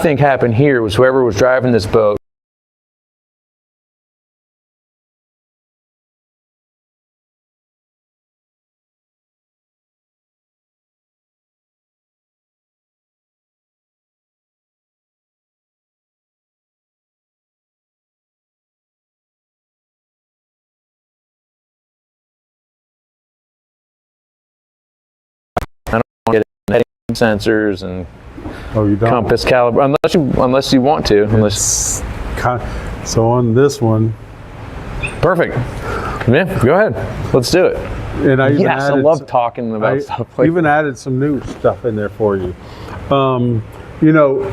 think happened here was whoever was driving this boat get heading sensors and compass caliber, unless you want to. So on this one, perfect. Yeah, go ahead. Let's do it. And I even I love talking about stuff like even added some new stuff in there for you. You know,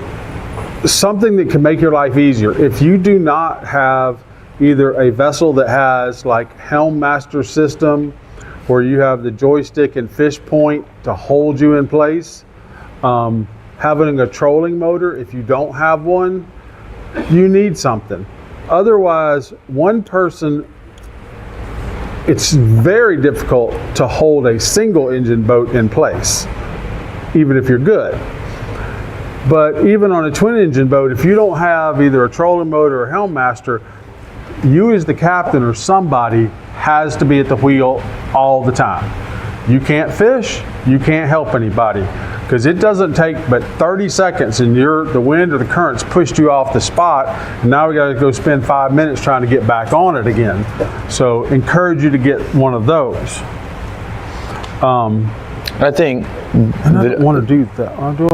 something that can make your life easier. If you do not have either a vessel that has like helm master system, where you have the joystick and fish point to hold you in place, having a trolling motor, if you don't have one, you need something. Otherwise, one person, it's very difficult to hold a single engine boat in place, even if you're good. But even on a twin engine boat, if you don't have either a trolling motor or helm master, you as the captain or somebody has to be at the wheel all the time. You can't fish, you can't help anybody, because it doesn't take but 30 seconds and the wind or the currents pushed you off the spot, and now we got to go spend 5 minutes trying to get back on it again. So encourage you to get one of those. I think I don't want to do that.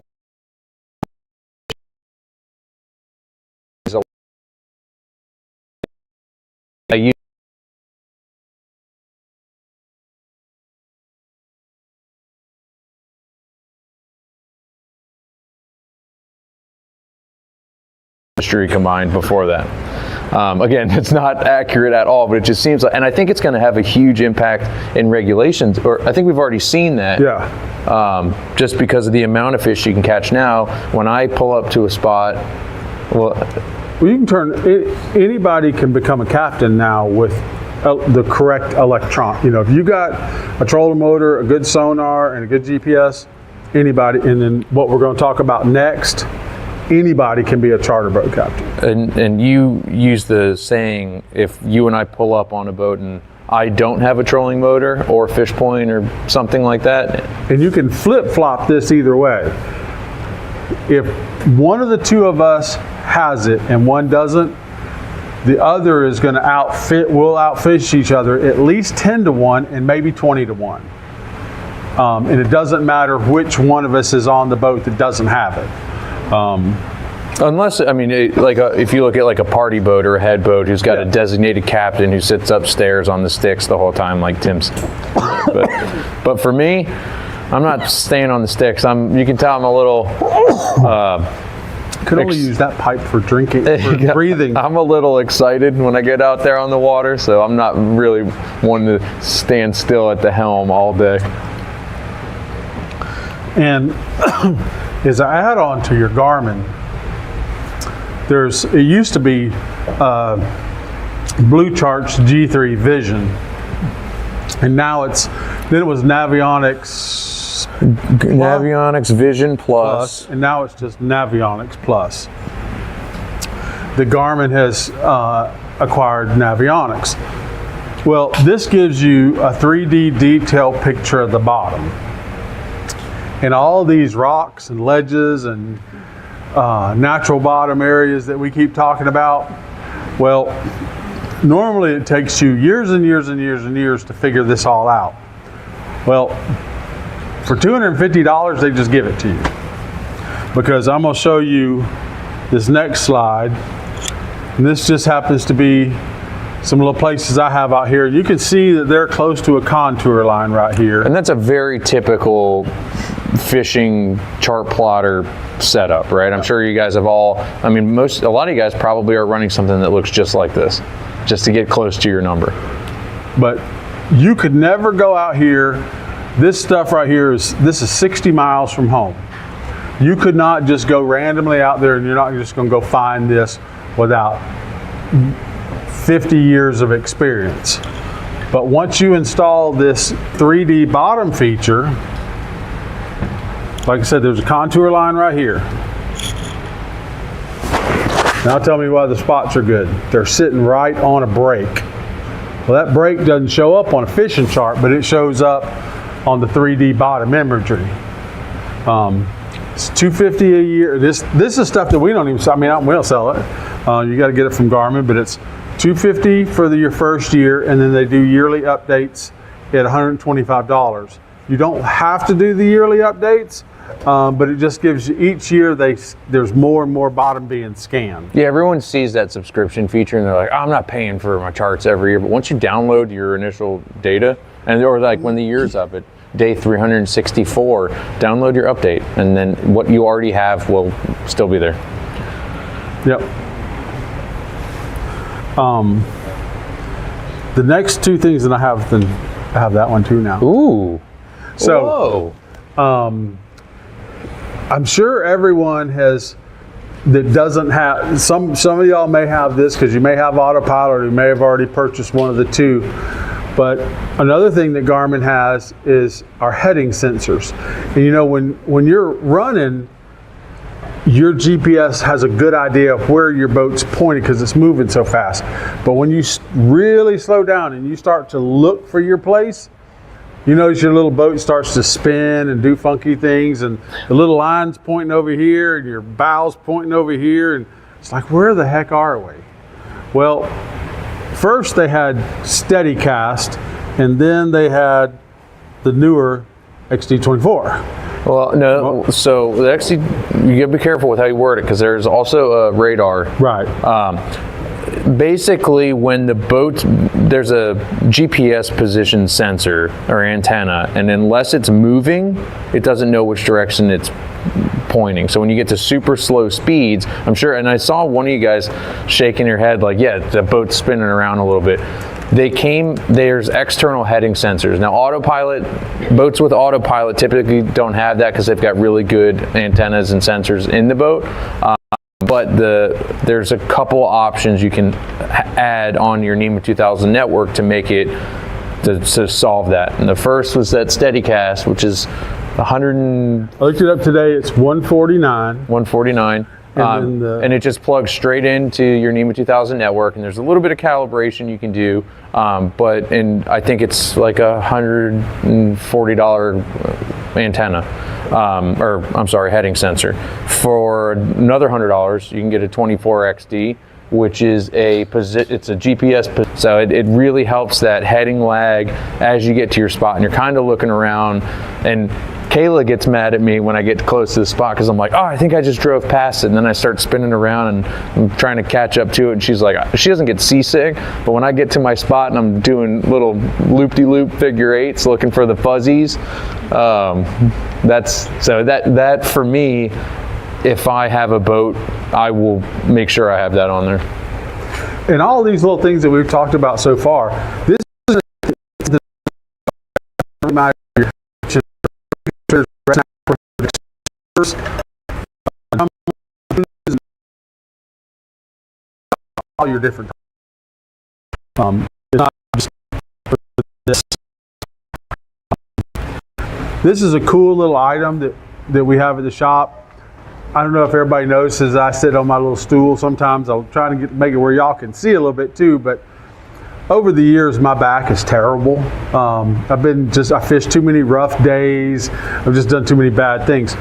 combined before that. Again, it's not accurate at all, but it just seems like, and I think it's going to have a huge impact in regulations, or I think we've already seen that. Yeah. Just because of the amount of fish you can catch now. When I pull up to a spot, well, you can turn, anybody can become a captain now with the correct electron. You know, if you got a trolling motor, a good sonar, and a good GPS, anybody, and then what we're going to talk about next, anybody can be a charter boat captain. And you use the saying, if you and I pull up on a boat and I don't have a trolling motor or fish point or something like that. And you can flip-flop this either way. If one of the two of us has it and one doesn't, the other is going to will outfish each other at least 10 to 1 and maybe 20 to 1. And it doesn't matter which one of us is on the boat that doesn't have it. Unless, I mean, if you look at like a party boat or a head boat who's got a designated captain who sits upstairs on the sticks the whole time, like Tim's. but for me, I'm not staying on the sticks. You can tell I'm a little. Could only use that pipe for drinking, for breathing. I'm a little excited when I get out there on the water, so I'm not really wanting to stand still at the helm all day. And as I add on to your Garmin, it used to be Blue Chart's G3 Vision, and now then it was Navionics Vision Plus, and now it's just Navionics Plus. The Garmin has acquired Navionics. Well, this gives you a 3D detail picture of the bottom. And all these rocks and ledges and natural bottom areas that we keep talking about, well, normally it takes you years and years and years and years to figure this all out. Well, for $250, they just give it to you. Because I'm going to show you this next slide. And this just happens to be some little places I have out here. You can see that they're close to a contour line right here. And that's a very typical fishing chart plotter setup, right? I'm sure you guys have a lot of you guys probably are running something that looks just like this, just to get close to your number. But you could never go out here. This stuff right here this is 60 miles from home. You could not just go randomly out there, and you're not just going to go find this without 50 years of experience. But once you install this 3D bottom feature, like I said, there's a contour line right here. Now tell me why the spots are good. They're sitting right on a break. Well, that break doesn't show up on a fishing chart, but it shows up on the 3D bottom imagery. It's $250 a year. This is stuff that we don't even sell. I mean, we don't sell it. You got to get it from Garmin, but it's $250 for your first year, and then they do yearly updates at $125. You don't have to do the yearly updates, but it just gives you each year there's more and more bottom being scanned. Yeah, everyone sees that subscription feature and they're like, oh, I'm not paying for my charts every year. But once you download your initial data, or like when the year's up at day 364, download your update, and then what you already have will still be there. Yep. The next two things that I have that one too now. Ooh. So, I'm sure everyone has that doesn't have. Some of y'all may have this because you may have autopilot, or you may have already purchased one of the two. But another thing that Garmin has is our heading sensors. And you know, when you're running, your GPS has a good idea of where your boat's pointed because it's moving so fast. But when you really slow down and you start to look for your place, you notice your little boat starts to spin and do funky things, and the little line's pointing over here and your bow's pointing over here, and it's like, where the heck are we? Well, first they had Steadicast, and then they had the newer XD24. Well, no. So the XD, you gotta be careful with how you word it because there's also a radar. Right. Basically, when the boat, there's a GPS position sensor or antenna, and unless it's moving, it doesn't know which direction it's pointing. So when you get to super slow speeds, I'm sure, and I saw one of you guys shaking your head like, yeah, the boat's spinning around a little bit. There's external heading sensors. Now autopilot, boats with autopilot typically don't have that because they've got really good antennas and sensors in the boat. But there's a couple options you can add on your NEMA 2000 network to make it, to solve that. And the first was that Steadicast, which is I looked it up today, it's $149. $149. And it just plugs straight into your NEMA 2000 network, and there's a little bit of calibration you can do, and I think it's like $140 antenna, heading sensor. For another $100, you can get a 24XD, which is it's a GPS, so it really helps that heading lag as you get to your spot, and you're kind of looking around, and Kayla gets mad at me when I get close to the spot because I'm like, oh, I think I just drove past it, and then I start spinning around and I'm trying to catch up to it, and she's like, she doesn't get seasick, but when I get to my spot and I'm doing little loop-de-loop figure eights looking for the fuzzies, that for me, if I have a boat, I will make sure I have that on there. And all these little things that we've talked about so far, this is all your different it's not just this. This is a cool little item that we have at the shop. I don't know if everybody notices I sit on my little stool. Sometimes I'll try to make it where y'all can see a little bit too, but over the years, my back is terrible. I fished too many rough days. I've just done too many bad things.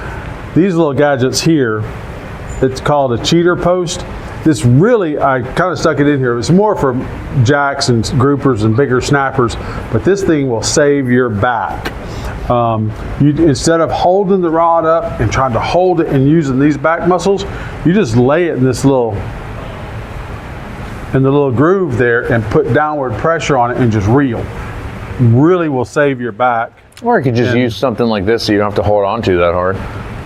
These little gadgets here, it's called a cheater post. This really, I kind of stuck it in here. It's more for jacks and groupers and bigger snappers, but this thing will save your back. Instead of holding the rod up and trying to hold it and using these back muscles, you just lay it in the little groove there and put downward pressure on it and just reel. Really will save your back. Or you could just use something like this so you don't have to hold on to that hard.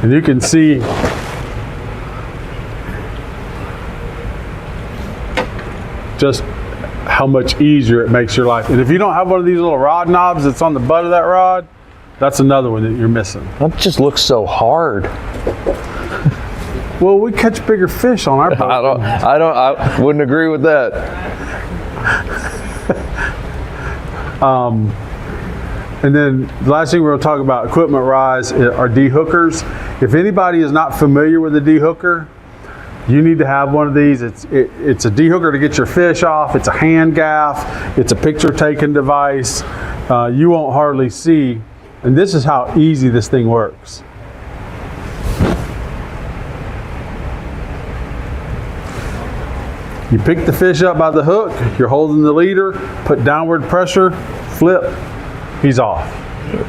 And you can see just how much easier it makes your life. And if you don't have one of these little rod knobs that's on the butt of that rod, that's another one that you're missing. That just looks so hard. Well, we catch bigger fish on our boat. I wouldn't agree with that. And then the last thing we're going to talk about equipment-wise are dehookers. If anybody is not familiar with a dehooker, You need to have one of these. It's a dehooker to get your fish off. It's a hand gaff. It's a picture taking device. You won't hardly see. And this is how easy this thing works. You pick the fish up by the hook, you're holding the leader, put downward pressure, flip, he's off.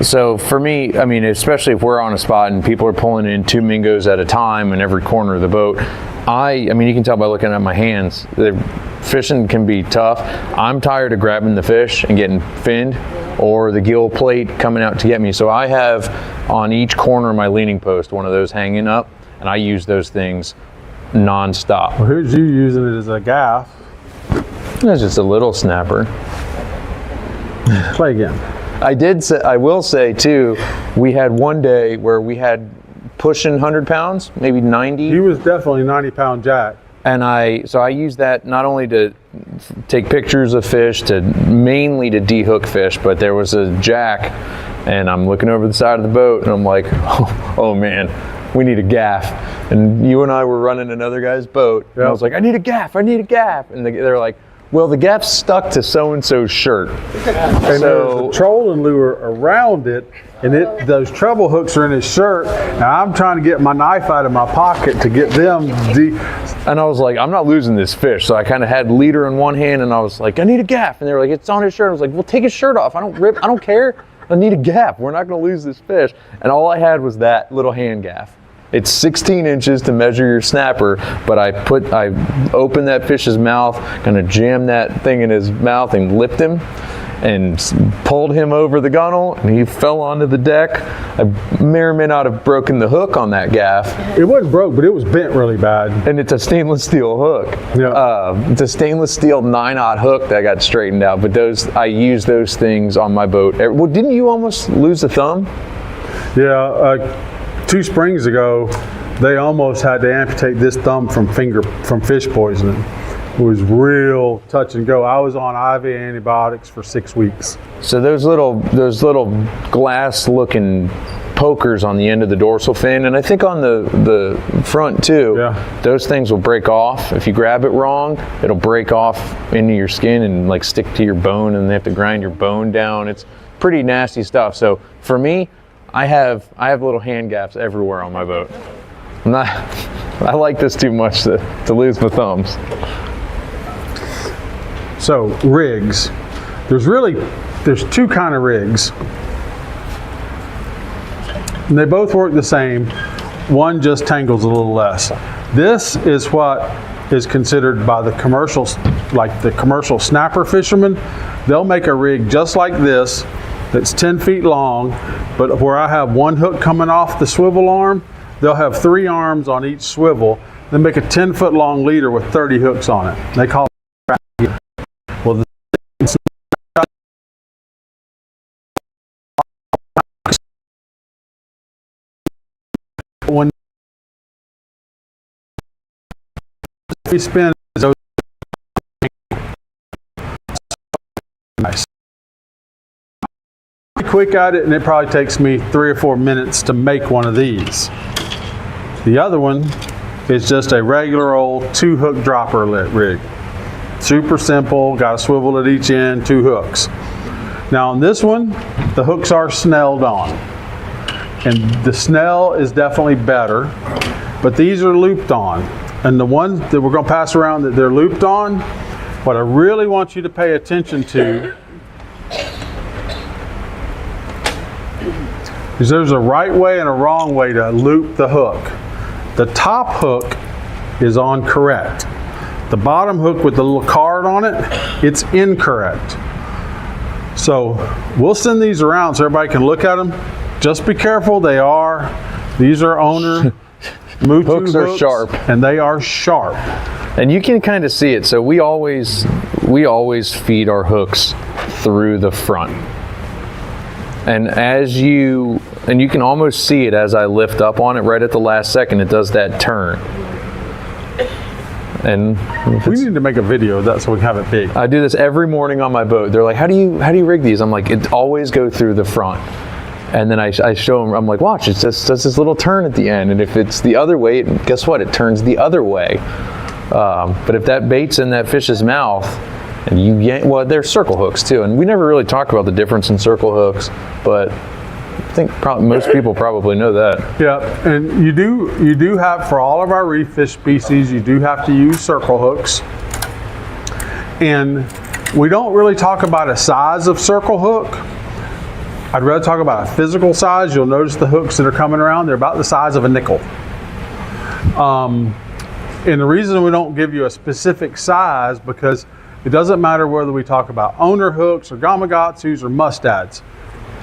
So for me, I mean, especially if we're on a spot and people are pulling in 2 Mingos at a time in every corner of the boat, I mean, you can tell by looking at my hands, the fishing can be tough. I'm tired of grabbing the fish and getting finned, or the gill plate coming out to get me. So I have on each corner of my leaning post one of those hanging up, and I use those things non-stop. Well, here's you using it as a gaff. That's just a little snapper. Play again. I will say too, we had one day where we had pushing 100 pounds, maybe 90. He was definitely 90-pound jack. And so I use that not only to take pictures of fish, mainly to de-hook fish, but there was a jack, and I'm looking over the side of the boat, and I'm like, oh man, we need a gaff. And you and I were running another guy's boat, and I was like, I need a gaff, and they're like, well, the gaff's stuck to so-and-so's shirt. And there's a trolling lure around it, and those treble hooks are in his shirt. Now I'm trying to get my knife out of my pocket to get them. And I was like, I'm not losing this fish. So I kind of had leader in one hand, and I was like, I need a gaff. And they were like, it's on his shirt. I was like, well, take his shirt off. I don't care. I need a gaff. We're not going to lose this fish. And all I had was that little hand gaff. It's 16 inches to measure your snapper, but I opened that fish's mouth, kind of jammed that thing in his mouth and lipped him and pulled him over the gunnel, and he fell onto the deck. I may or may not have broken the hook on that gaff. It wasn't broke, but it was bent really bad. And it's a stainless steel hook. Yeah. It's a stainless steel 9/0 hook that got straightened out, but I use those things on my boat. Well, didn't you almost lose a thumb? Yeah. 2 springs ago, they almost had to amputate this thumb from fish poisoning. It was real touch and go. I was on IV antibiotics for 6 weeks. So those little glass-looking pokers on the end of the dorsal fin, and I think on the front too. Yeah. Those things will break off if you grab it wrong. It'll break off into your skin and like stick to your bone, and they have to grind your bone down. It's pretty nasty stuff. So for me, I have little hand gaffs everywhere on my boat. I like this too much to lose my thumbs. So rigs, there's 2 kind of rigs. And they both work the same. One just tangles a little less. This is what is considered by the commercials, like the commercial snapper fishermen. They'll make a rig just like this that's 10 feet long, but where I have one hook coming off the swivel arm, they'll have 3 arms on each swivel. They make a 10-foot long leader with 30 hooks on it. They call it. Well, when we spin those nice. Quick at it, and it probably takes me 3 or 4 minutes to make one of these. The other one is just a regular old 2-hook dropper rig. Super simple, got a swivel at each end, 2 hooks. Now on this one, the hooks are snelled on. And the snell is definitely better, but these are looped on. And the ones that we're gonna pass around that they're looped on, what I really want you to pay attention to is there's a right way and a wrong way to loop the hook. The top hook is on correct. The bottom hook with the little card on it, it's incorrect. So we'll send these around so everybody can look at them. Just be careful, these are owner Mutu hooks are sharp. And they are sharp. And you can kind of see it. So we always feed our hooks through the front. And and you can almost see it as I lift up on it right at the last second, it does that turn. And we need to make a video of that so we can have it big. I do this every morning on my boat. They're like, how do you rig these? I'm like, it always go through the front. And then I show him, I'm like, watch, it does this little turn at the end. And if it's the other way, guess what? It turns the other way. But if that bait's in that fish's mouth, and you yank, well, they're circle hooks too. And we never really talk about the difference in circle hooks, but I think most people probably know that. Yeah, and you do have, for all of our reef fish species, you do have to use circle hooks. And we don't really talk about a size of circle hook. I'd rather talk about a physical size. You'll notice the hooks that are coming around, they're about the size of a nickel. And the reason we don't give you a specific size, because it doesn't matter whether we talk about owner hooks or Gamakatsus or mustads.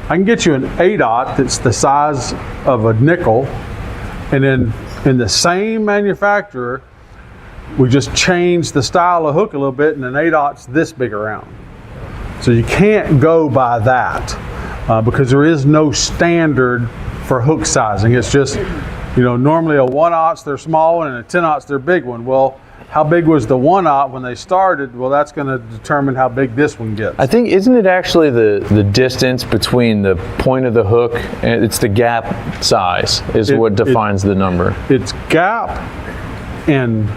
I can get you an 8/0 that's the size of a nickel, and then in the same manufacturer, we just change the style of hook a little bit, and an 8/0's this big around. So you can't go by that. Because there is no standard for hook sizing. It's just, normally a 1/0 they're small one and a 10/0 they're big one. Well, how big was the 1/0 when they started? Well, that's going to determine how big this one gets. I think, isn't it actually the distance between the point of the hook and it's the gap size is what defines the number? It's gap and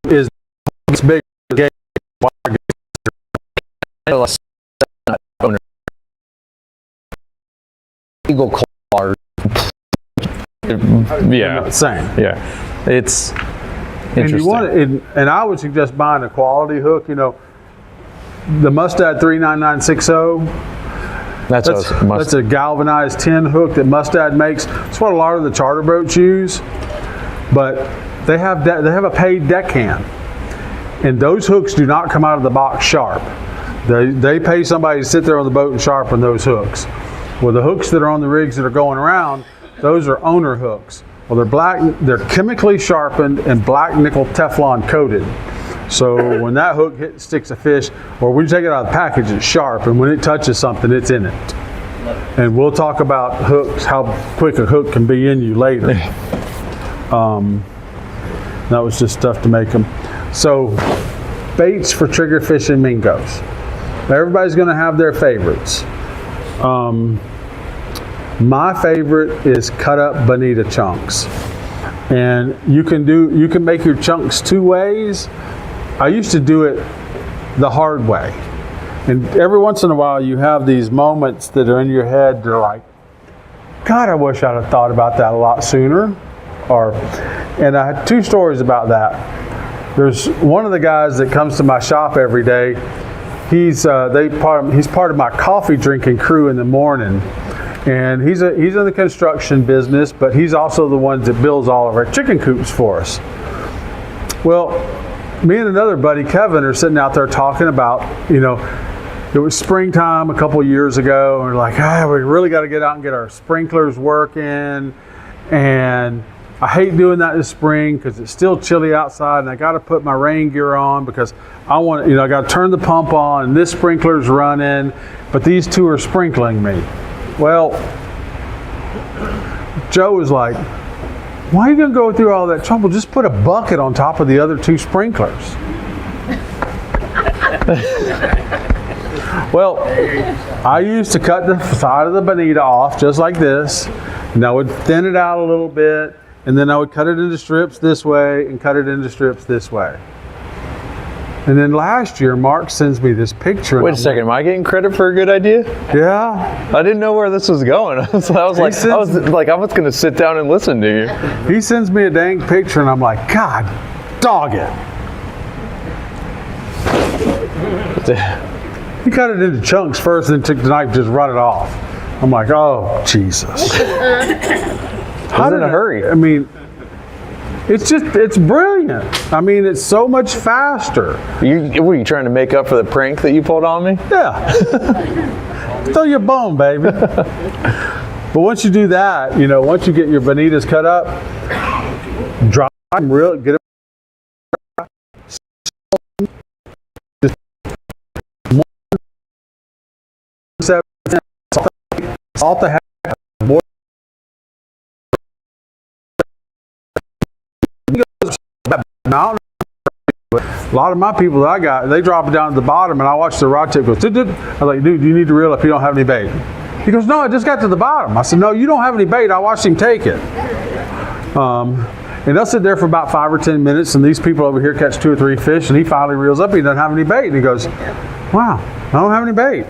is it's big. Eagle claw. Yeah. Same. Yeah. It's interesting. And you want it, and I would suggest buying a quality hook. The Mustad 39960. That's a galvanized tin hook that Mustad makes. It's what a lot of the charter boats use, but they have a paid deckhand, and those hooks do not come out of the box sharp. They pay somebody to sit there on the boat and sharpen those hooks. Well, the hooks that are on the rigs that are going around, those are owner hooks. Well, they're chemically sharpened and black nickel Teflon coated. So when that hook sticks a fish, or when you take it out of the package, it's sharp, and when it touches something, it's in it. And we'll talk about hooks, how quick a hook can be in you later. That was just stuff to make them. So, baits for triggerfish and mingos. Everybody's going to have their favorites. My favorite is cut up bonita chunks, and you can make your chunks two ways. I used to do it the hard way, and every once in a while you have these moments that are in your head. They're like, God, I wish I'd have thought about that a lot sooner. And I had two stories about that. There's one of the guys that comes to my shop every day. He's part of my coffee drinking crew in the morning, and he's in the construction business, but he's also the one that builds all of our chicken coops for us. Well, me and another buddy, Kevin, are sitting out there talking about, it was springtime a couple years ago, and we're like, we really got to get out and get our sprinklers working, and I hate doing that in the spring because it's still chilly outside, and I got to put my rain gear on because I got to turn the pump on, and this sprinkler's running, but these two are sprinkling me. Well, Joe was like, why are you going to go through all that trouble? Just put a bucket on top of the other two sprinklers. Well, I used to cut the side of the bonita off just like this, and I would thin it out a little bit, and then I would cut it into strips this way and cut it into strips this way. And then last year, Mark sends me this picture. Wait a second, am I getting credit for a good idea? Yeah. I didn't know where this was going. I was going to sit down and listen to you. He sends me a dang picture, and I'm like, God, dog it. He cut it into chunks first, and then took the knife and just run it off. I'm like, oh, Jesus. I was in a hurry. I mean, it's brilliant. I mean, it's so much faster. Were you trying to make up for the prank that you pulled on me? Yeah. Throw your bone, baby. But once you do that, once you get your bonitas cut up, dry them real, get them. Salt the heck boil. A lot of my people that I got, they drop it down to the bottom, and I watch the rod tip go. I was like, dude, you need to reel if you don't have any bait. He goes, no, I just got to the bottom. I said, no, you don't have any bait. I watched him take it. And they'll sit there for about 5 or 10 minutes, and these people over here catch 2 or 3 fish, and he finally reels up. He doesn't have any bait, and he goes, wow, I don't have any bait.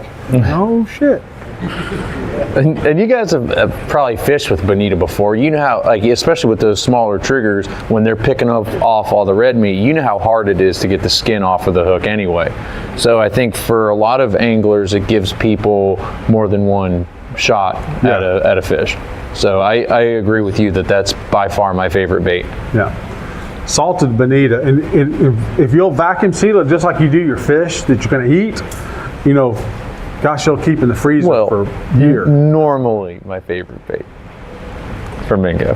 Oh shit. And you guys have probably fished with bonita before. You know how, like, especially with those smaller triggers, when they're picking off all the red meat, you know how hard it is to get the skin off of the hook anyway. So I think for a lot of anglers, it gives people more than one shot at a fish. So I agree with you that that's by far my favorite bait. Yeah. Salted bonita, and if you'll vacuum seal it just like you do your fish that you're going to eat, you know, gosh, you'll keep in the freezer for a year. Normally my favorite bait for Mingo.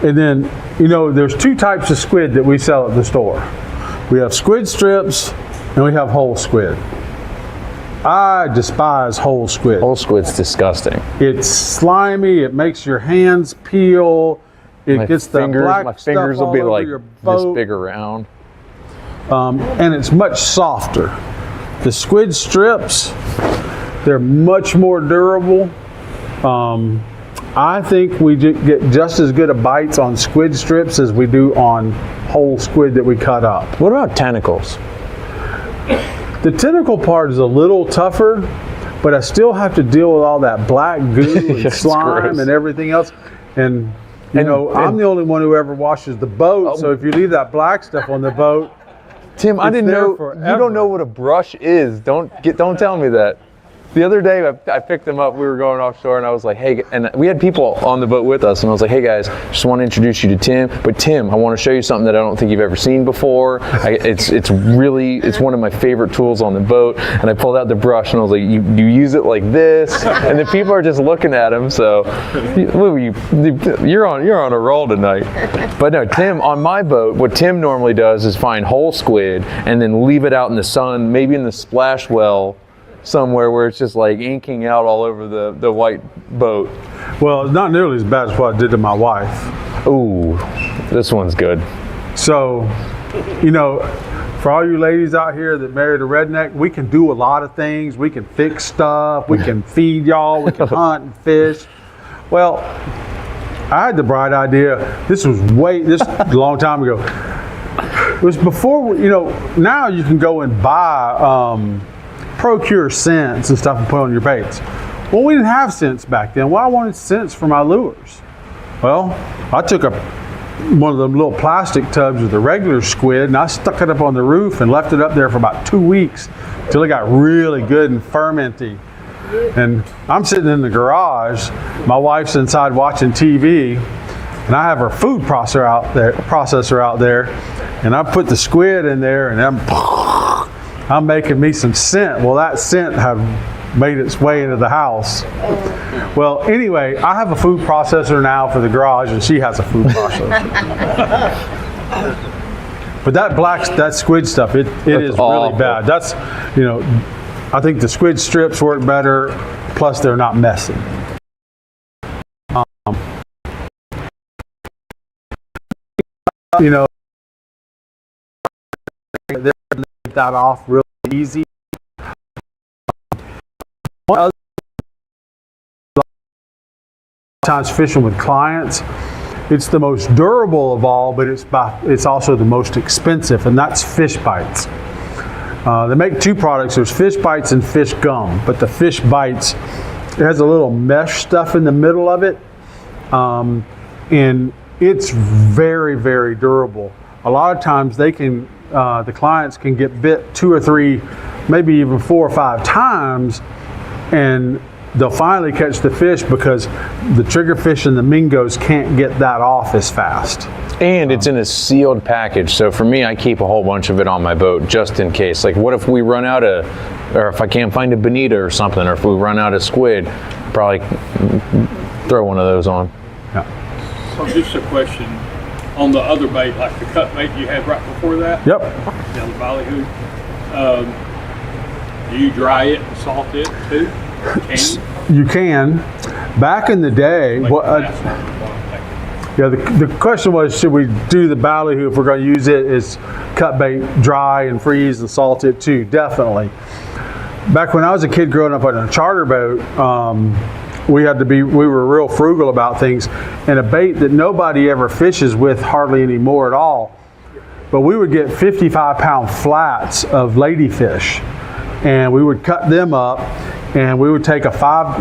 And then, you know, there's 2 types of squid that we sell at the store. We have squid strips and we have whole squid. I despise whole squid. Whole squid's disgusting. It's slimy. It makes your hands peel. It gets the black my fingers stuff will be all like over your boat. this big around. And it's much softer. The squid strips, they're much more durable. I think we get just as good a bites on squid strips as we do on whole squid that we cut up. What about tentacles? The tentacle part is a little tougher, but I still have to deal with all that black goo and slime gross. and everything else. And you know, I'm the only one who ever washes the boat, so if you leave that black stuff on the boat, Tim, I didn't know. forever. You don't know what a brush is. Don't tell me that. The other day, I picked them up. We were going offshore, and I was like, "Hey," and we had people on the boat with us, and I was like, "Hey guys, just want to introduce you to Tim. But Tim, I want to show you something that I don't think you've ever seen before. It's one of my favorite tools on the boat." And I pulled out the brush, and I was like, "You use it like this?" And the people are just looking at him. So, you're on a roll tonight. But no, Tim, on my boat, what Tim normally does is find whole squid and then leave it out in the sun, maybe in the splash well somewhere where it's just like inking out all over the white boat. Well, it's not nearly as bad as what I did to my wife. Ooh, this one's good. So, you know, for all you ladies out here that married a redneck, we can do a lot of things. We can fix stuff. We can feed y'all. We can hunt and fish. Well, I had the bright idea. This was a long time ago. It was before, you know, now you can go and buy procure scents and stuff and put on your baits. Well, we didn't have scents back then. Well, I wanted scents for my lures. Well, I took one of them little plastic tubs with the regular squid and I stuck it up on the roof and left it up there for about 2 weeks till it got really good and fermenty. And I'm sitting in the garage, my wife's inside watching TV, and I have her food processor out there, and I put the squid in there, and I'm making me some scent. Well, that scent had made its way into the house. Well, anyway, I have a food processor now for the garage, and she has a food processor. But that squid stuff, it is awful. really bad. That's, you know, I think the squid strips work better, plus they're not messy. You know, they're going to get that off real easy. Times fishing with clients, it's the most durable of all, but it's also the most expensive, and that's fish bites. They make 2 products. There's fish bites and fish gum, but the fish bites, it has a little mesh stuff in the middle of it, and it's very, very durable. A lot of times the clients can get bit 2 or 3, maybe even 4 or 5 times, and they'll finally catch the fish because the triggerfish and the Mingos can't get that off as fast. And it's in a sealed package. So for me, I keep a whole bunch of it on my boat just in case. Like, what if we run out or if I can't find a bonita or something, or if we run out of squid, probably throw one of those on. Yeah. So just a question on the other bait, like the cut bait you had right before that? Yep. Yeah, the ballyhoo. Do you dry it and salt it too? Can you? You can. Back in the day, Yeah, the question was, should we do the ballyhoo if we're going to use it as cut bait, dry and freeze and salt it too? Definitely. Back when I was a kid growing up on a charter boat, we were real frugal about things, and a bait that nobody ever fishes with hardly anymore at all. But we would get 55-pound flats of ladyfish, and we would cut them up, and we would take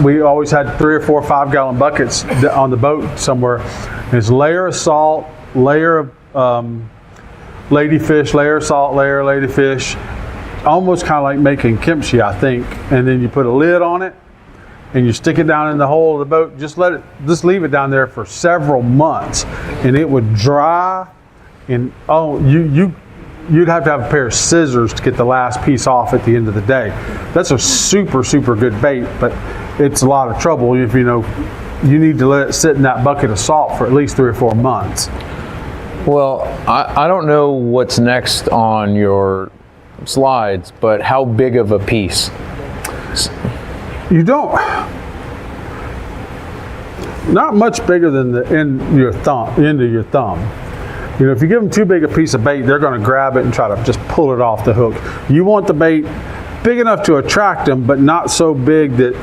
we always had 3 or 4 5-gallon buckets on the boat somewhere. There's a layer of salt, layer of ladyfish, layer of salt, layer of ladyfish, almost kind of like making kimchi, I think. And then you put a lid on it, and you stick it down in the hole of the boat. Just leave it down there for several months, and it would dry. And you'd have to have a pair of scissors to get the last piece off at the end of the day. That's a super, super good bait, but it's a lot of trouble if you need to let it sit in that bucket of salt for at least 3 or 4 months. Well, I don't know what's next on your slides, but how big of a piece? You don't, not much bigger than the end of your thumb. If you give them too big a piece of bait, they're going to grab it and try to just pull it off the hook. You want the bait big enough to attract them, but not so big that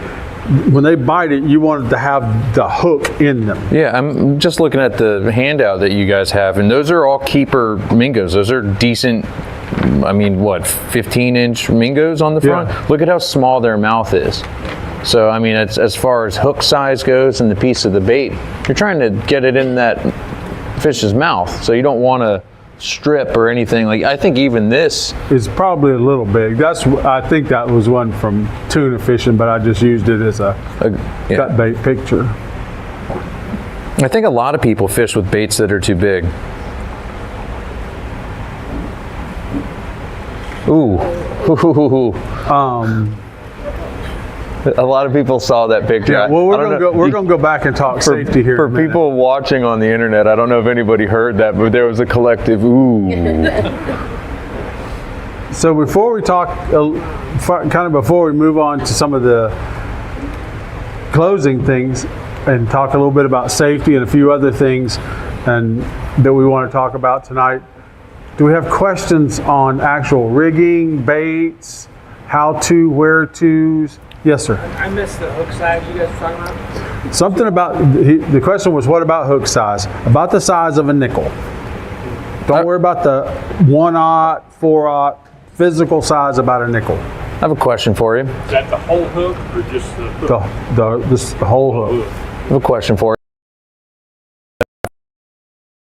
when they bite it, you want it to have the hook in them. Yeah, I'm just looking at the handout that you guys have, and those are all keeper Mingos. Those are decent, 15-inch Mingos on the front? Yeah. Look at how small their mouth is. So, as far as hook size goes and the piece of the bait, you're trying to get it in that fish's mouth, so you don't want to strip or anything. I think even this is probably a little big. I think that was one from tuna fishing, but I just used it as a cut bait picture. I think a lot of people fish with baits that are too big. Ooh. A lot of people saw that picture. Yeah, well, we're going to go back and talk safety here. For people watching on the internet, I don't know if anybody heard that, but there was a collective ooh. So before we talk, before we move on to some of the closing things and talk a little bit about safety and a few other things and that we want to talk about tonight, do we have questions on actual rigging, baits, how to, where to's? Yes, sir. I missed the hook size you guys were talking about. Something about, the question was, what about hook size? About the size of a nickel. Don't worry about the 1/0, 4/0, physical size about a nickel. I have a question for you. Is that the whole hook or just the hook? The whole hook. I have a question for you.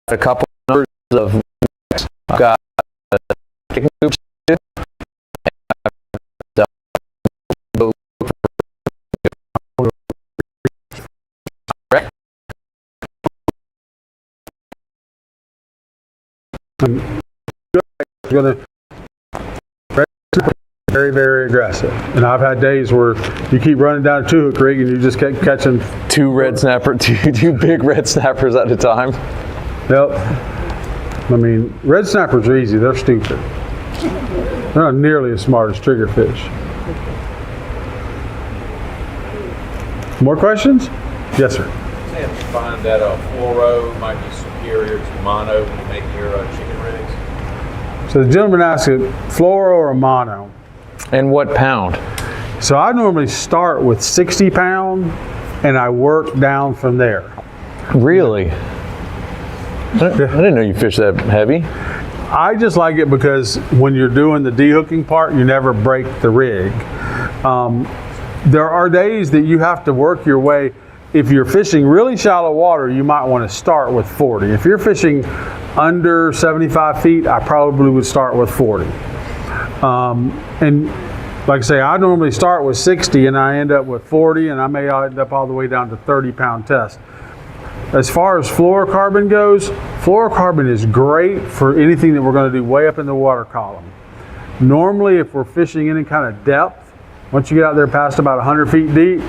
A couple numbers of I've got hoops. Very, very aggressive. And I've had days where you keep running down a 2-hook rig and you just keep catching two big red snappers at a time. Yep. Red snappers are easy. They're stupid. They're not nearly as smart as triggerfish. More questions? Yes, sir. You find that fluoro might be superior to mono when you make your chicken rigs? So the gentleman asked it, fluoro or mono? And what pound? So I normally start with 60 pound and I work down from there. Really? I didn't know you fish that heavy. I just like it because when you're doing the de-hooking part, you never break the rig. There are days that you have to work your way. If you're fishing really shallow water, you might want to start with 40. If you're fishing under 75 feet, I probably would start with 40. And like I say, I normally start with 60 and I end up with 40, and I may end up all the way down to 30-pound test. As far as fluorocarbon goes, fluorocarbon is great for anything that we're going to do way up in the water column. Normally, if we're fishing any kind of depth, once you get out there past about 100 feet deep,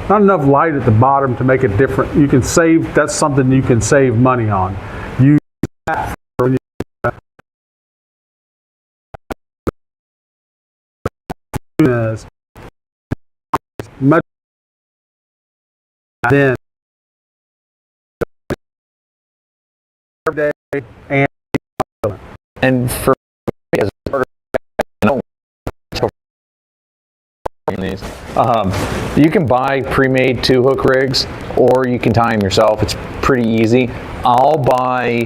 not enough light at the bottom to make it different. You can save, that's something you can save money on. Use that for when you much then every day and for me as a starter, I don't these. You can buy pre-made 2-hook rigs, or you can tie them yourself. It's pretty easy. I'll buy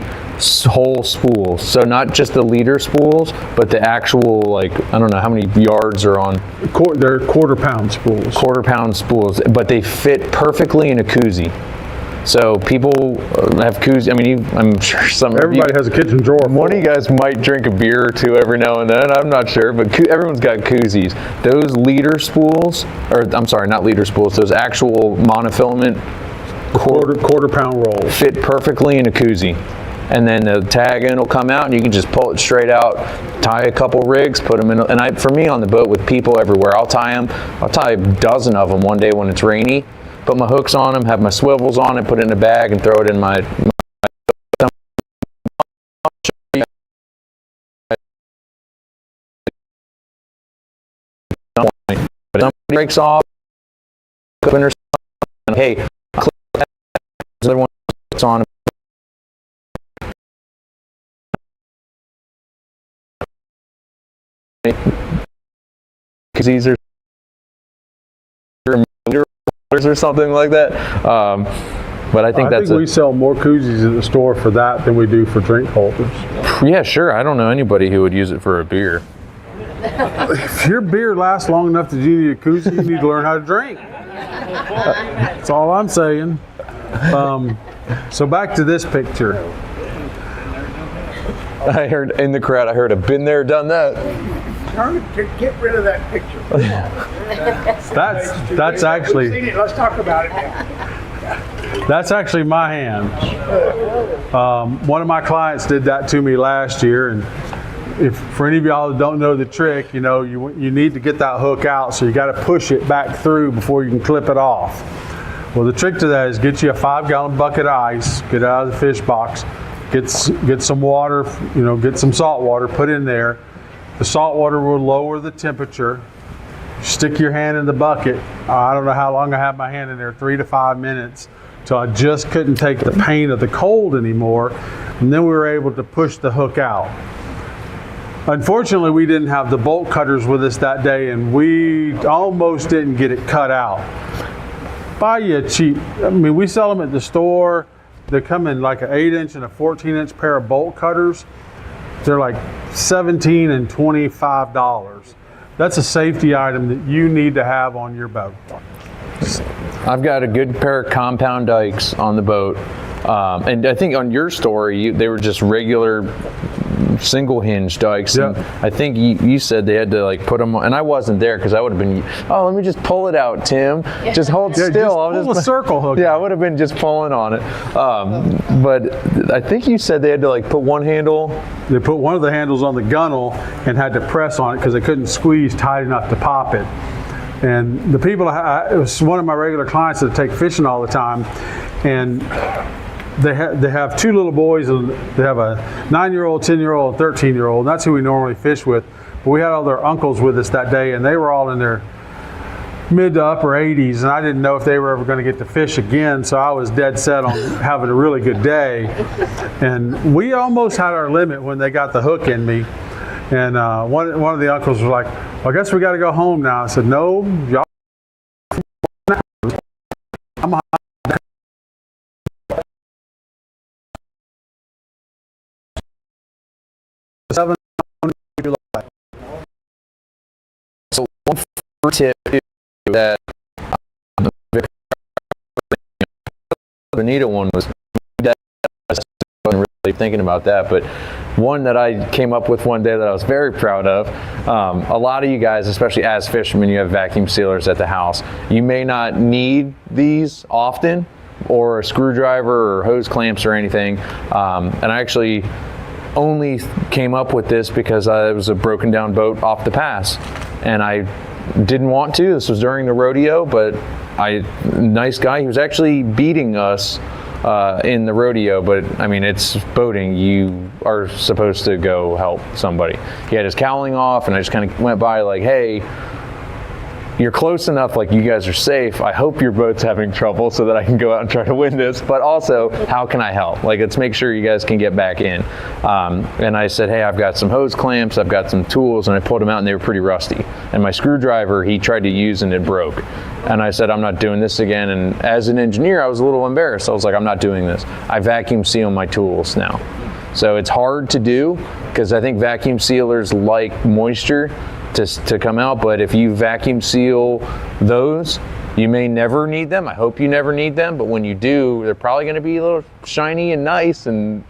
whole spools, so not just the leader spools, but the actual, like, I don't know how many yards are on. they're quarter-pound spools. Quarter-pound spools, but they fit perfectly in a koozie. So people have koozies. I mean, I'm sure Everybody has a kitchen drawer. One of you guys might drink a beer or two every now and then. I'm not sure, but everyone's got koozies. Those leader spools, or I'm sorry, not leader spools. Those actual monofilament quarter-pound rolls fit perfectly in a koozie. And then the tag end will come out, and you can just pull it straight out, tie a couple rigs, put them in. And for me on the boat with people everywhere, I'll tie them. I'll tie a dozen of them one day when it's rainy. Put my hooks on them, have my swivels on it, put it in a bag, and throw it in my but if somebody breaks off, or something, hey, another one puts on. Because these are or something like that. But I think we sell more koozies at the store for that than we do for drink holders. Yeah, sure. I don't know anybody who would use it for a beer. If your beer lasts long enough that you need a koozie, you need to learn how to drink. That's all I'm saying. So back to this picture. I heard in the crowd, I've been there, done that. Get rid of that picture. That's actually. We've seen it. Let's talk about it now. That's actually my hand. One of my clients did that to me last year, and if for any of y'all that don't know the trick, you know you need to get that hook out, so you got to push it back through before you can clip it off. Well, the trick to that is get you a 5-gallon bucket of ice, get it out of the fish box, get some water, get some salt water, put in there. The salt water will lower the temperature. Stick your hand in the bucket. I don't know how long I had my hand in there, 3 to 5 minutes, till I just couldn't take the pain of the cold anymore. And then we were able to push the hook out. Unfortunately, we didn't have the bolt cutters with us that day, and we almost didn't get it cut out. Buy you a cheap, we sell them at the store. They come in like an 8-inch and a 14-inch pair of bolt cutters. They're like $17 and $25. That's a safety item that you need to have on your boat. I've got a good pair of compound dikes on the boat. And I think on your story, they were just regular single hinge dikes. Yeah. And I think you said they had to like put them on, and I wasn't there because I would have been, let me just pull it out, Tim. Just hold still. Just pull a circle hook. Yeah, I would have been just pulling on it. But I think you said they had to like put one handle. They put one of the handles on the gunnel and had to press on it because they couldn't squeeze tight enough to pop it. And the people, it was one of my regular clients that take fishing all the time, and they have 2 little boys, and they have a 9-year-old, 10-year-old, and 13-year-old. And that's who we normally fish with. But we had all their uncles with us that day, and they were all in their mid to upper 80s, and I didn't know if they were ever going to get to fish again, so I was dead set on having a really good day. And we almost had our limit when they got the hook in me. And one of the uncles was like, well, I guess we got to go home now. I said, no, y'all. I'm So one tip is that the Bonita one was, I wasn't really thinking about that, but one that I came up with one day that I was very proud of. A lot of you guys, especially as fishermen, you have vacuum sealers at the house. You may not need these often, or a screwdriver or hose clamps or anything. And I actually only came up with this because it was a broken down boat off the pass, and I didn't want to. This was during the rodeo, but nice guy. He was actually beating us in the rodeo, but I mean, it's boating. You are supposed to go help somebody. He had his cowling off, and I just kind of went by like, hey, you're close enough, like you guys are safe. I hope your boat's having trouble so that I can go out and try to win this. But also, how can I help? Like, let's make sure you guys can get back in. And I said, hey, I've got some hose clamps, I've got some tools, and I pulled them out and they were pretty rusty. And my screwdriver, he tried to use and it broke. And I said, I'm not doing this again. And as an engineer, I was a little embarrassed. I was like, I'm not doing this. I vacuum seal my tools now. So it's hard to do because I think vacuum sealers like moisture to come out, but if you vacuum seal those, you may never need them. I hope you never need them, but when you do, they're probably going to be a little shiny and nice and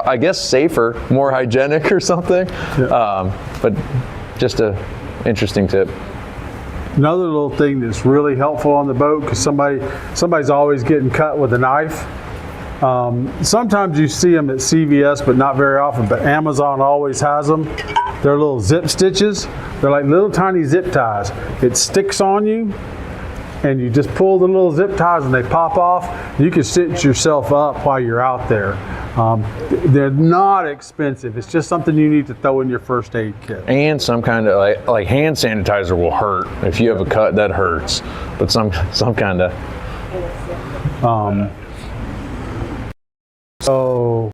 I guess safer, more hygienic or something. Yeah. But just a interesting tip. Another little thing that's really helpful on the boat, because somebody's always getting cut with a knife. Sometimes you see them at CVS, but not very often, but Amazon always has them. They're little zip stitches. They're like little tiny zip ties. It sticks on you, and you just pull the little zip ties and they pop off. You can stitch yourself up while you're out there. They're not expensive. It's just something you need to throw in your first aid kit. And some kind of like hand sanitizer will hurt. If you have a cut, that hurts. But some kind of. So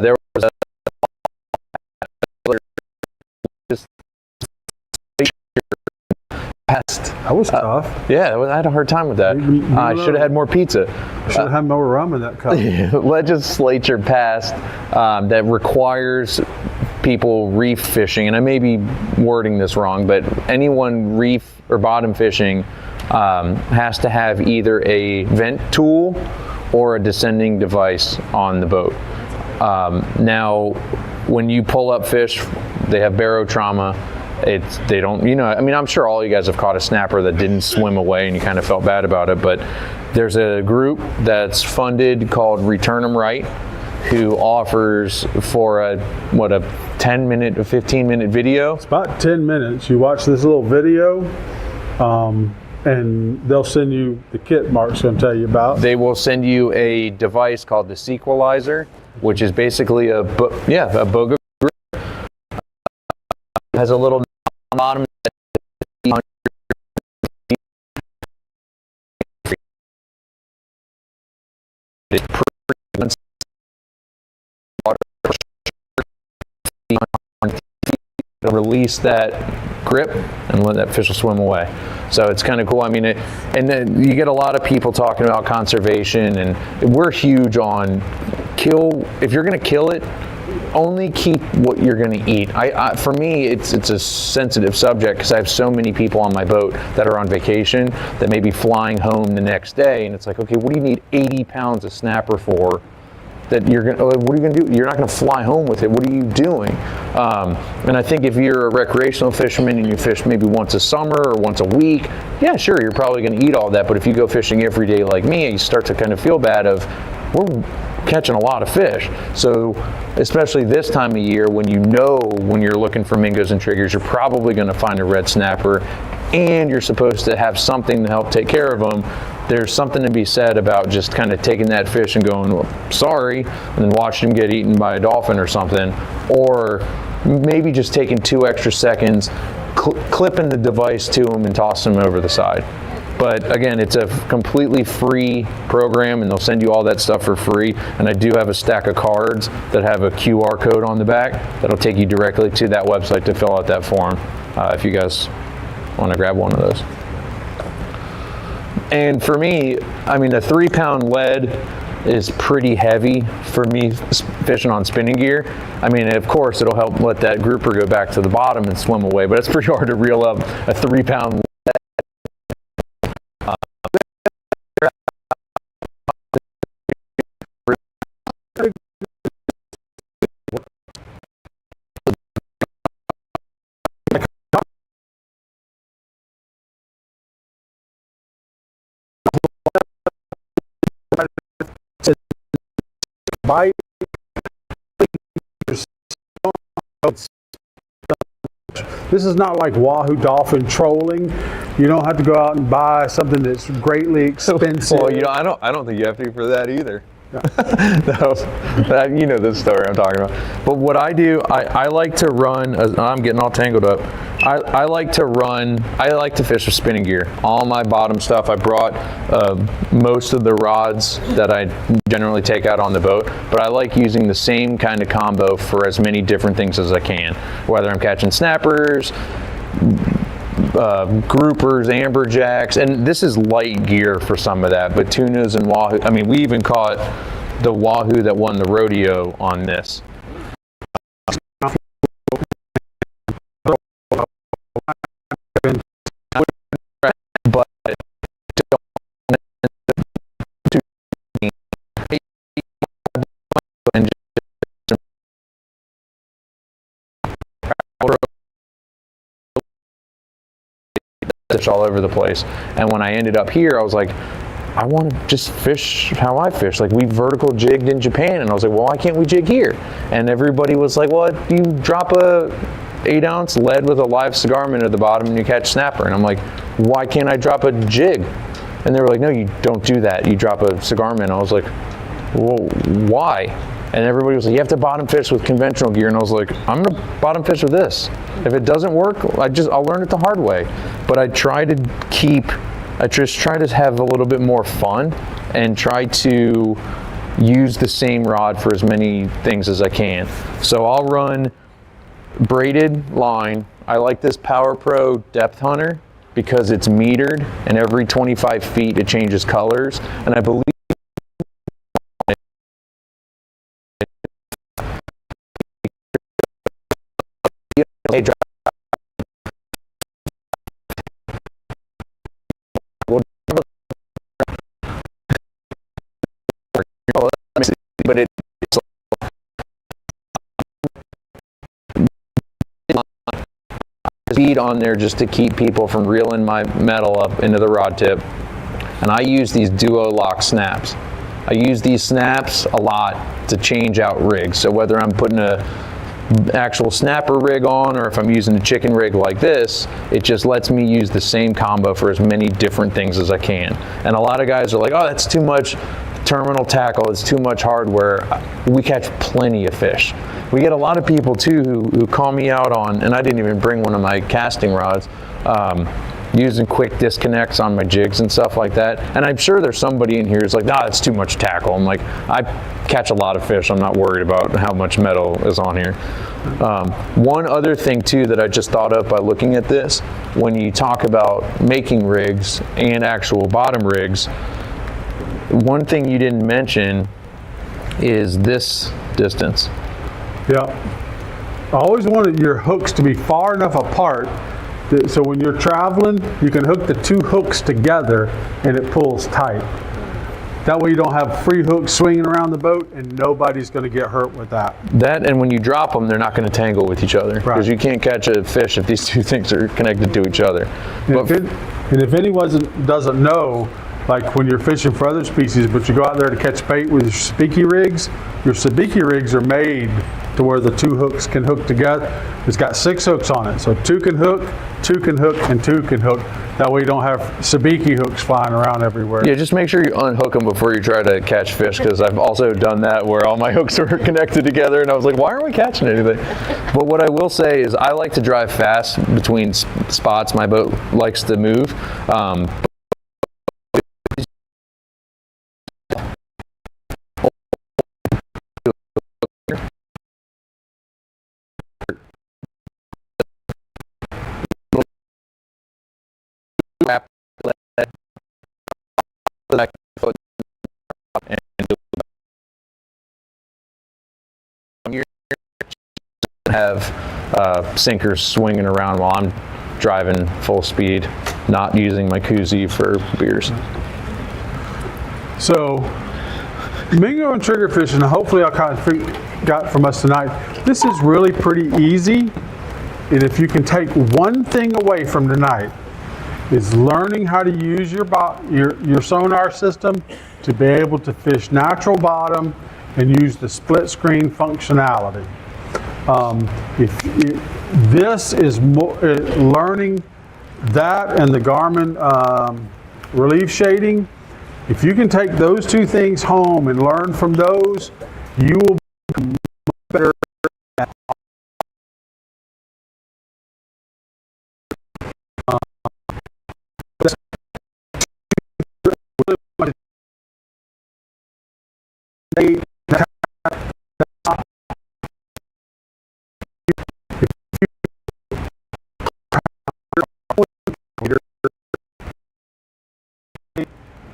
there was a pest. that was tough. Yeah, I had a hard time with that. I should have had more pizza. Should have had more rum in that cup. Legislature passed that requires people reef fishing, and I may be wording this wrong, but anyone reef or bottom fishing has to have either a vent tool or a descending device on the boat. Now, when you pull up fish, they have barotrauma. They don't, I mean, I'm sure all you guys have caught a snapper that didn't swim away and you kind of felt bad about it, but there's a group that's funded called Return 'em Right, who offers for a 10-minute or 15-minute video. It's about 10 minutes. You watch this little video, and they'll send you the kit Mark's going to tell you about. They will send you a device called the Sequelizer, which is basically a boga grip. Has a little bottom. Release that grip and let that fish will swim away. So it's kind of cool. I mean, and then you get a lot of people talking about conservation, and we're huge on if you're going to kill it, only keep what you're going to eat. For me, it's a sensitive subject because I have so many people on my boat that are on vacation that may be flying home the next day, and it's like, okay, what do you need 80 pounds of snapper for? That what are you going to do? You're not going to fly home with it. What are you doing? And I think if you're a recreational fisherman and you fish maybe once a summer or once a week, yeah, sure, you're probably going to eat all that. But if you go fishing every day like me, you start to kind of feel bad we're catching a lot of fish. So especially this time of year when when you're looking for mingos and triggers, you're probably going to find a red snapper, and you're supposed to have something to help take care of them. There's something to be said about just kind of taking that fish and going, well, sorry, and then watching him get eaten by a dolphin or something, or maybe just taking 2 extra seconds, clipping the device to him and tossing him over the side. But again, it's a completely free program, and they'll send you all that stuff for free. And I do have a stack of cards that have a QR code on the back that'll take you directly to that website to fill out that form if you guys want to grab one of those. And for me, I mean, a 3-pound lead is pretty heavy for me fishing on spinning gear. I mean, of course, it'll help let that grouper go back to the bottom and swim away, but it's pretty hard to reel up a 3-pound lead. Bite. This is not like wahoo dolphin trolling. You don't have to go out and buy something that's greatly expensive. Well, I don't think you have to for that either. You know this story I'm talking about. But what I do, I like to run, I'm getting all tangled up. I like to fish with spinning gear. All my bottom stuff, I brought most of the rods that I generally take out on the boat, but I like using the same kind of combo for as many different things as I can. Whether I'm catching snappers, groupers, amberjacks, and this is light gear for some of that, but tunas and wahoo. I mean, we even caught the wahoo that won the rodeo on this. But all over the place. And when I ended up here, I was like, I want to just fish how I fish. Like, we vertical jigged in Japan, and I was like, well, why can't we jig here? And everybody was like, well, you drop a 8-ounce lead with a live cigar mint at the bottom and you catch snapper. And I'm like, why can't I drop a jig? And they were like, no, you don't do that. You drop a cigar mint. I was like, well, why? And everybody was like, you have to bottom fish with conventional gear. And I was like, I'm going to bottom fish with this. If it doesn't work, I'll learn it the hard way. But I just try to have a little bit more fun and try to use the same rod for as many things as I can. So I'll run braided line. I like this Power Pro Depth Hunter because it's metered, and every 25 feet it changes colors. And I believe but it's speed on there just to keep people from reeling my metal up into the rod tip. And I use these duo lock snaps. I use these snaps a lot to change out rigs. So whether I'm putting a actual snapper rig on or if I'm using a chicken rig like this, it just lets me use the same combo for as many different things as I can. And a lot of guys are like, oh, that's too much terminal tackle, it's too much hardware. We catch plenty of fish. We get a lot of people too who call me out on, and I didn't even bring one of my casting rods, using quick disconnects on my jigs and stuff like that. And I'm sure there's somebody in here who's like, nah, it's too much tackle. I'm like, I catch a lot of fish. I'm not worried about how much metal is on here. One other thing too that I just thought of by looking at this, when you talk about making rigs and actual bottom rigs, one thing you didn't mention is this distance. Yeah. I always wanted your hooks to be far enough apart that, so when you're traveling, you can hook the two hooks together and it pulls tight. That way you don't have free hooks swinging around the boat and nobody's going to get hurt with that. That, and when you drop them, they're not going to tangle with each other. Because you can't catch a fish if these two things are connected to each other. And if anyone doesn't know, like when you're fishing for other species, but you go out there to catch bait with your sabiki rigs are made to where the two hooks can hook together. It's got 6 hooks on it, so 2 can hook, and 2 can hook. That way you don't have sabiki hooks flying around everywhere. Yeah, just make sure you unhook them before you try to catch fish, because I've also done that where all my hooks were connected together and I was like, why aren't we catching anything? But what I will say is I like to drive fast between spots. My boat likes to move. Have sinkers swinging around while I'm driving full speed, not using my koozie for beers. So, Mingo and trigger fishing, hopefully I kind of got from us tonight, this is really pretty easy. And if you can take one thing away from tonight, is learning how to use your sonar system to be able to fish natural bottom and use the split screen functionality. This is learning that and the Garmin relief shading If you can take those two things home and learn from those, you will become better.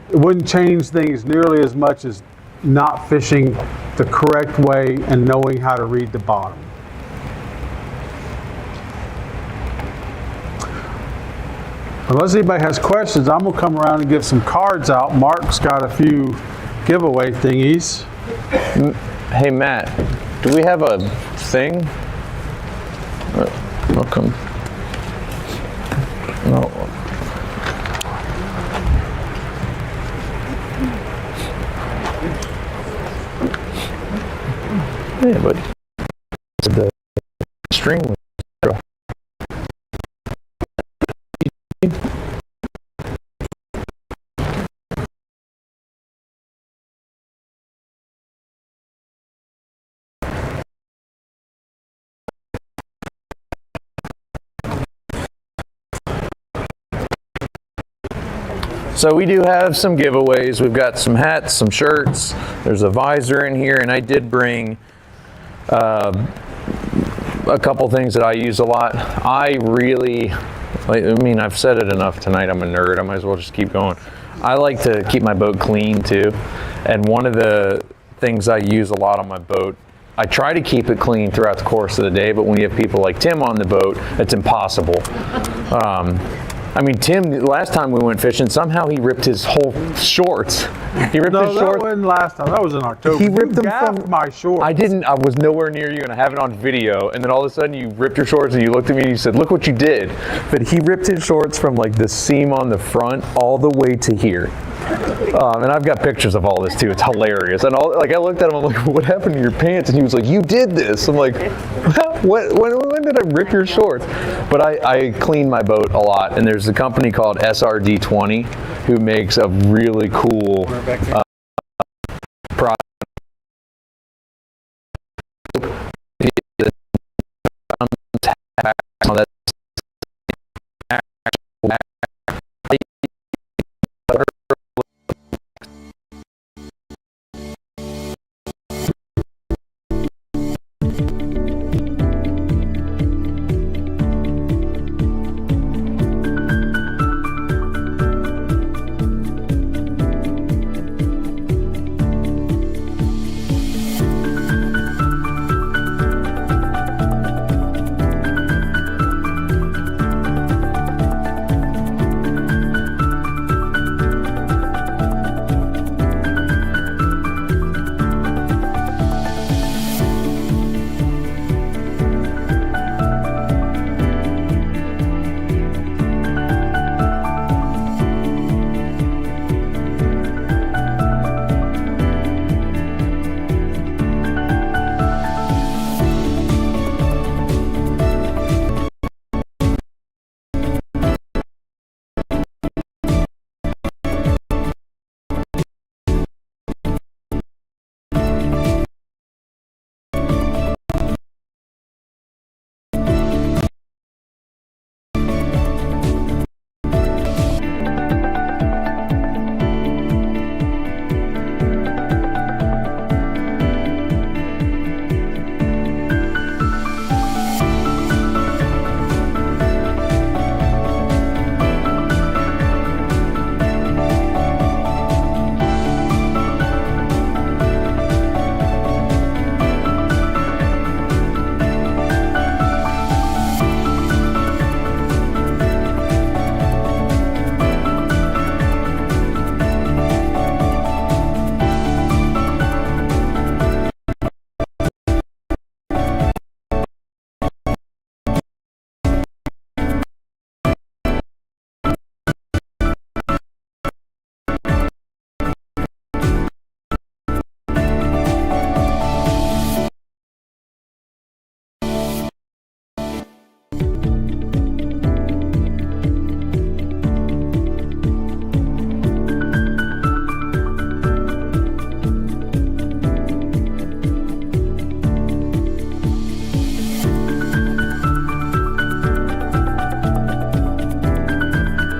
It wouldn't change things nearly as much as not fishing the correct way and knowing how to read the bottom. Unless anybody has questions, I'm gonna come around and give some cards out. Mark's got a few giveaway thingies. Hey Matt, do we have a thing? Welcome. No. Yeah, but the string. So we do have some giveaways. We've got some hats, some shirts. There's a visor in here, and I did bring a couple things that I use a lot. I really, I've said it enough tonight. I'm a nerd. I might as well just keep going. I like to keep my boat clean too. And one of the things I use a lot on my boat, I try to keep it clean throughout the course of the day, but when you have people like Tim on the boat, it's impossible. Tim, last time we went fishing, somehow he ripped his whole shorts. He ripped his shorts. That wasn't last time. That was in October. He ripped them from my shorts. I was nowhere near you, and I have it on video. And then all of a sudden, you ripped your shorts, and you looked at me and you said, "Look what you did." But he ripped his shorts from like the seam on the front all the way to here. And I've got pictures of all this too. It's hilarious. And I looked at him. I'm like, "What happened to your pants?" And he was like, "You did this." I'm like, when did I rip your shorts? But I clean my boat a lot. And there's a company called SRD20 who makes a really cool product.